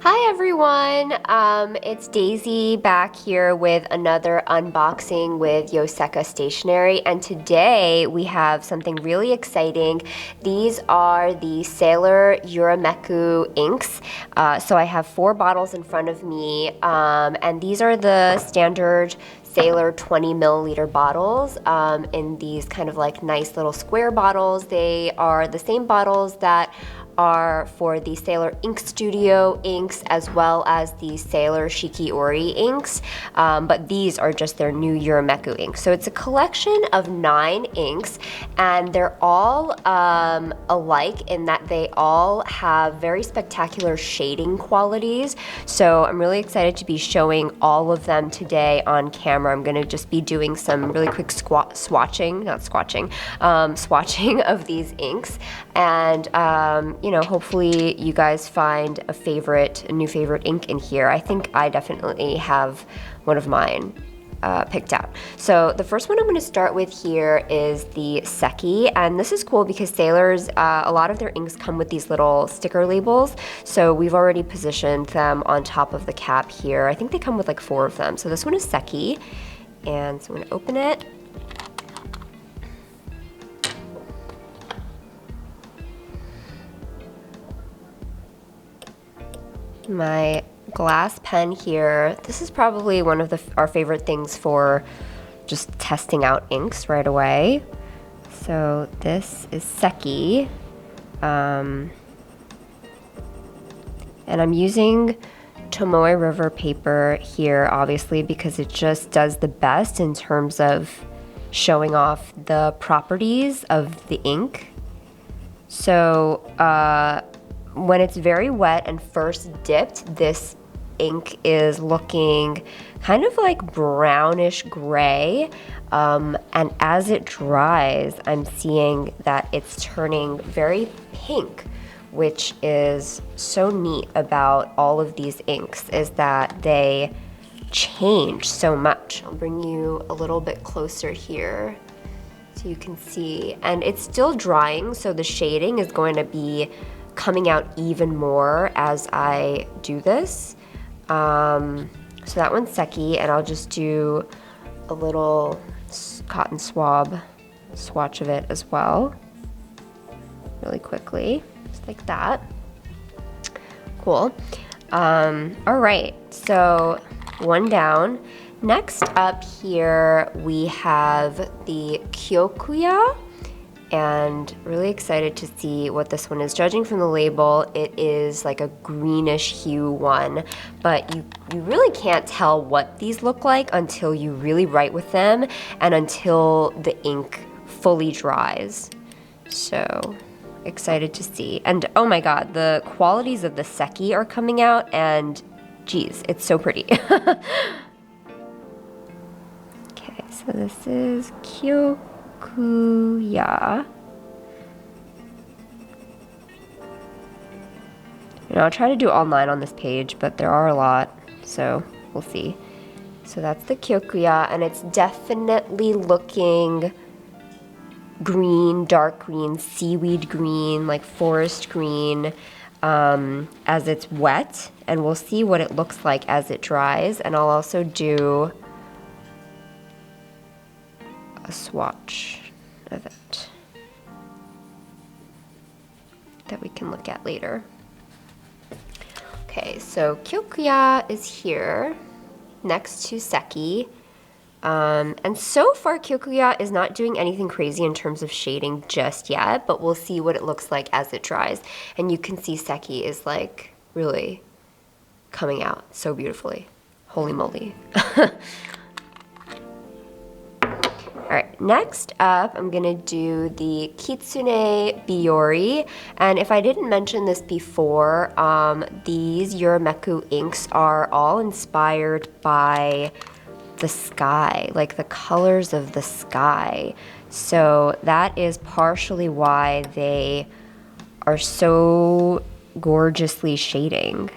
Hi everyone, it's Daisy back here with another unboxing with Yoseka Stationery, and today we have something really exciting. These are the Sailor Yurameku inks. So I have 4 bottles in front of me, and these are the standard Sailor 20 milliliter bottles in these kind of like nice little square bottles. They are the same bottles that are for the Sailor Ink Studio inks as well as the Sailor Shikiori inks, but these are just their new Yurameku inks. So it's a collection of 9 inks, and they're all alike in that they all have very spectacular shading qualities. So I'm really excited to be showing all of them today on camera. I'm going to just be doing some really quick swatching of these inks, and hopefully you guys find a new favorite ink in here. I think I definitely have one of mine picked out. So the first one I'm going to start with here is the Seki, and this is cool because Sailors, a lot of their inks come with these little sticker labels, so we've already positioned them on top of the cap here. I think they come with like 4 of them. So this one is Seki, and so I'm going to open it. My glass pen here. This is probably one of our favorite things for just testing out inks right away. So this is Seki, and I'm using Tomoe River paper here, obviously, because it just does the best in terms of showing off the properties of the ink. So when it's very wet and first dipped, this ink is looking kind of like brownish gray, and as it dries, I'm seeing that it's turning very pink, which is so neat about all of these inks, is that they change so much. I'll bring you a little bit closer here so you can see, and it's still drying, so the shading is going to be coming out even more as I do this. So that one's Seki, and I'll just do a little cotton swab swatch of it as well, really quickly, just like that. Cool. All right, so one down. Next up here we have the Kyokuya, and really excited to see what this one is. Judging from the label, it is like a greenish hue one, but you really can't tell what these look like until you really write with them and until the ink fully dries. So excited to see. And oh my god, the qualities of the Seki are coming out, and geez, it's so pretty. Okay, so this is Kyokuya. And I'll try to do all 9 on this page, but there are a lot, so we'll see. So that's the Kyokuya, and it's definitely looking green, dark green, seaweed green, like forest green, as it's wet, and we'll see what it looks like as it dries. And I'll also do a swatch of it that we can look at later. Okay, so Kyokuya is here next to Seki, and so far Kyokuya is not doing anything crazy in terms of shading just yet, but we'll see what it looks like as it dries. And you can see Seki is like really coming out so beautifully. Holy moly. Alright, next up I'm gonna do the Kitsune Biyori, and if I didn't mention this before, these Yurameku inks are all inspired by the sky, like the colors of the sky. So that is partially why they are so gorgeously shading.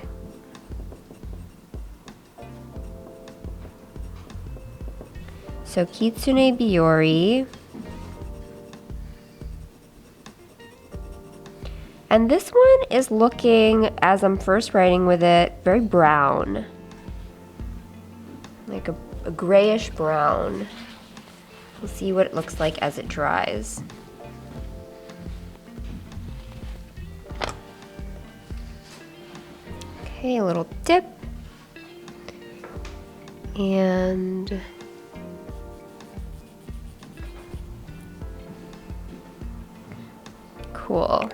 So Kitsune Biyori. And this one is looking, as I'm first writing with it, very brown. Like a grayish brown. We'll see what it looks like as it dries. Okay, a little dip. And cool.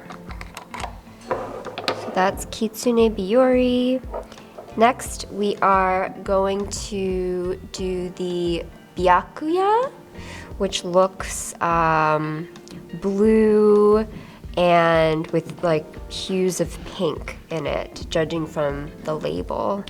So that's Kitsune Biyori. Next, we are going to do the Byakuya, which looks blue and with like hues of pink in it, judging from the label.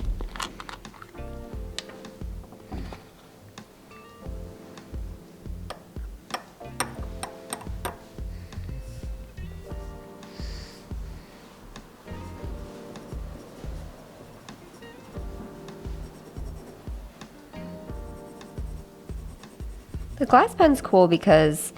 The glass pen's cool because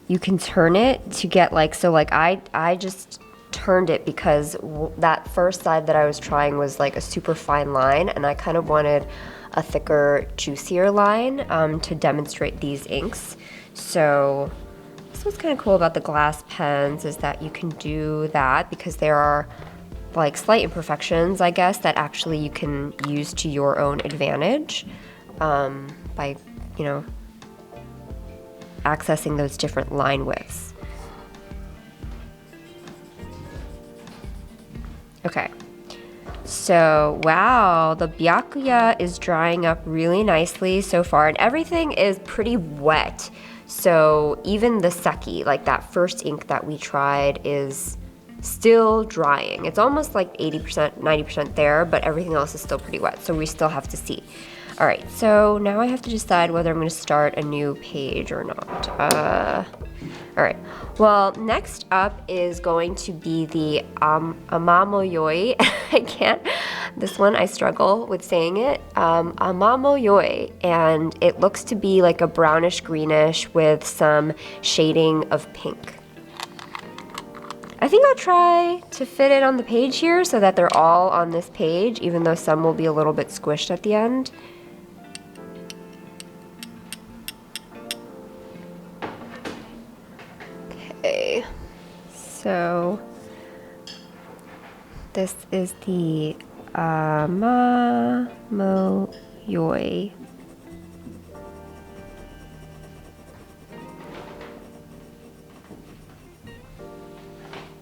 you can turn it to get like, so like I just turned it because that first side that I was trying was like a super fine line, and I kind of wanted a thicker, juicier line to demonstrate these inks. So this what's kind of cool about the glass pens, is that you can do that because there are like slight imperfections, I guess, that actually you can use to your own advantage by, you know, accessing those different line widths. Okay, so wow, the Byakuya is drying up really nicely so far, and everything is pretty wet. So even the seki, like that first ink that we tried, is still drying. It's almost like 80%, 90% there, but everything else is still pretty wet, so we still have to see. All right, so now I have to decide whether I'm going to start a new page or not. All right, well, next up is going to be the Amamoyoi. I can't, this one I struggle with saying it. Amamoyoi, and it looks to be like a brownish greenish with some shading of pink. I think I'll try to fit it on the page here so that they're all on this page, even though some will be a little bit squished at the end. Okay, so this is the Amamoyoi.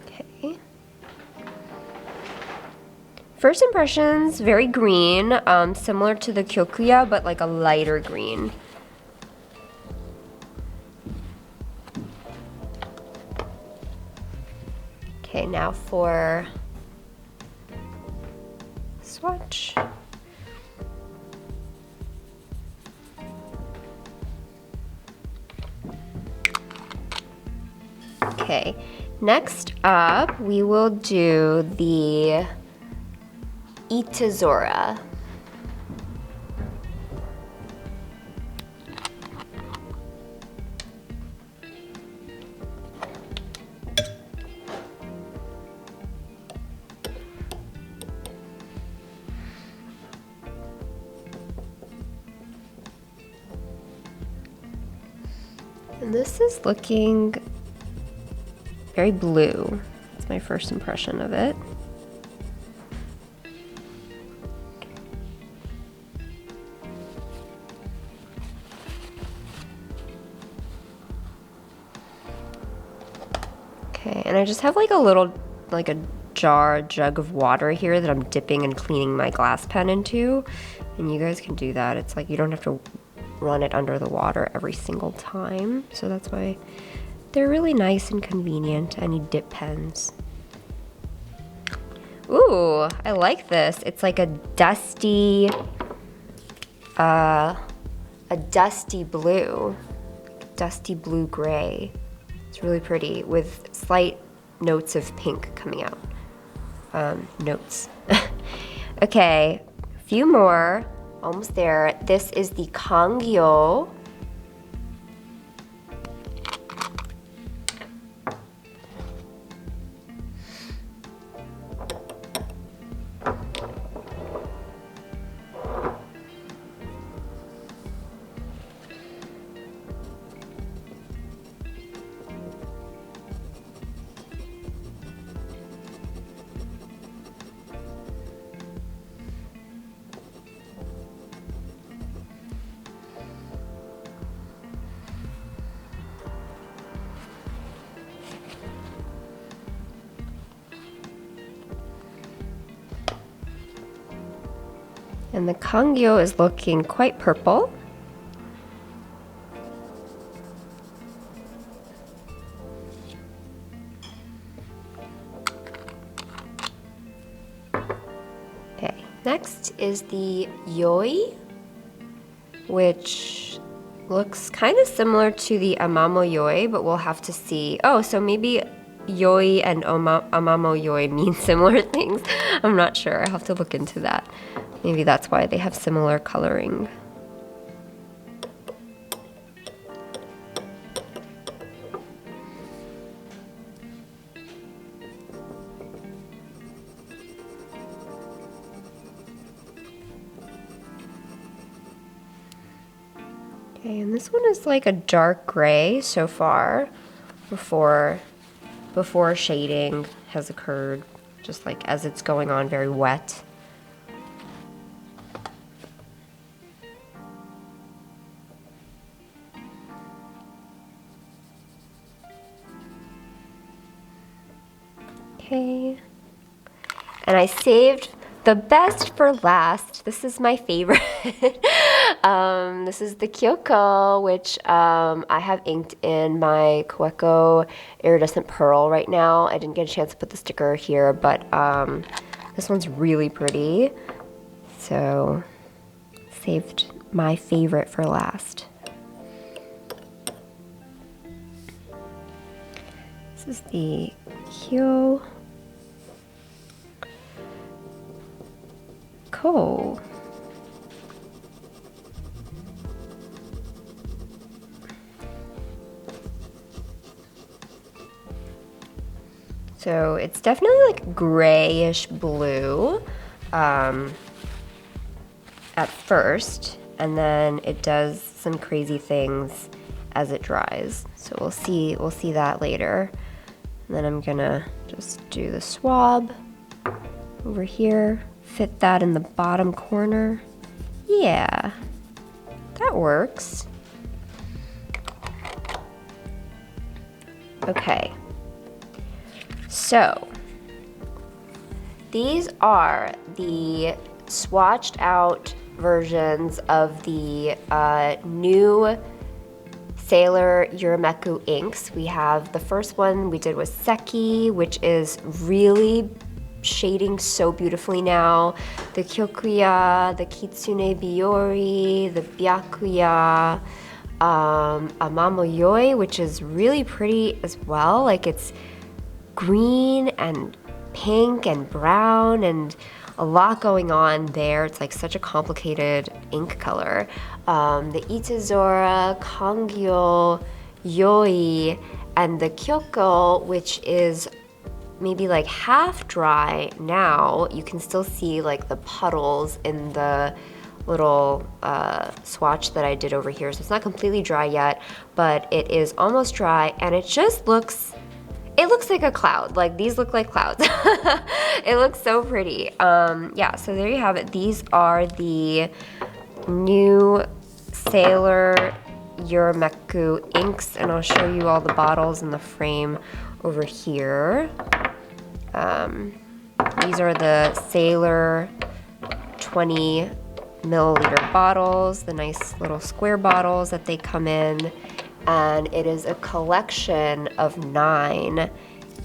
Okay. First impressions, very green, similar to the Kyokuya, but like a lighter green. Okay, now for swatch. Okay, next up we will do the Itazora. And this is looking very blue. That's my first impression of it. Okay, and I just have like a little, like a jug of water here that I'm dipping and cleaning my glass pen into. And you guys can do that. It's like you don't have to run it under the water every single time. So that's why they're really nice and convenient. Any dip pens. Ooh, I like this. It's like a dusty blue. Dusty blue gray. It's really pretty with slight notes of pink coming out. Notes. Okay, a few more. Almost there. This is the Kangyo. And the Kangyo is looking quite purple. Okay, next is the Yoi, which looks kind of similar to the Amamo Yoi, but we'll have to see. Oh, so maybe Yoi and Amamo Yoi mean similar things. I'm not sure. I'll have to look into that. Maybe that's why they have similar coloring. Okay, and this one is like a dark gray so far before shading has occurred, just like as it's going on, very wet. Okay, and I saved the best for last. This is my favorite. This is the Kyoko, which I have inked in my Koeko Iridescent Pearl right now. I didn't get a chance to put the sticker here, but this one's really pretty. So, saved my favorite for last. This is the Kyoko. So it's definitely like grayish blue at first, and then it does some crazy things as it dries. So we'll see that later. And then I'm gonna just do the swab over here, fit that in the bottom corner. Yeah, that works. Okay. So, these are the swatched out versions of the new Sailor Yurameku inks. We have the first one we did was Seki, which is really shading so beautifully now. The Kyokuya, the Kitsune Biori, the Byakuya, Amamo Yoi, which is really pretty as well. Like it's green and pink and brown and a lot going on there. It's like such a complicated ink color. The Itazora, Kangyo, Yoi, and the Kyoko, which is maybe like half dry now. You can still see like the puddles in the little swatch that I did over here. So it's not completely dry yet, but it is almost dry, and it just looks like a cloud. Like these look like clouds. It looks so pretty. Yeah, so there you have it. These are the new Sailor Yurameku inks, and I'll show you all the bottles in the frame over here. These are the Sailor 20 milliliter bottles, the nice little square bottles that they come in. And it is a collection of 9,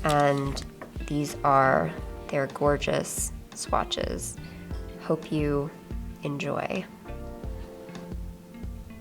and they're gorgeous swatches. Hope you enjoy.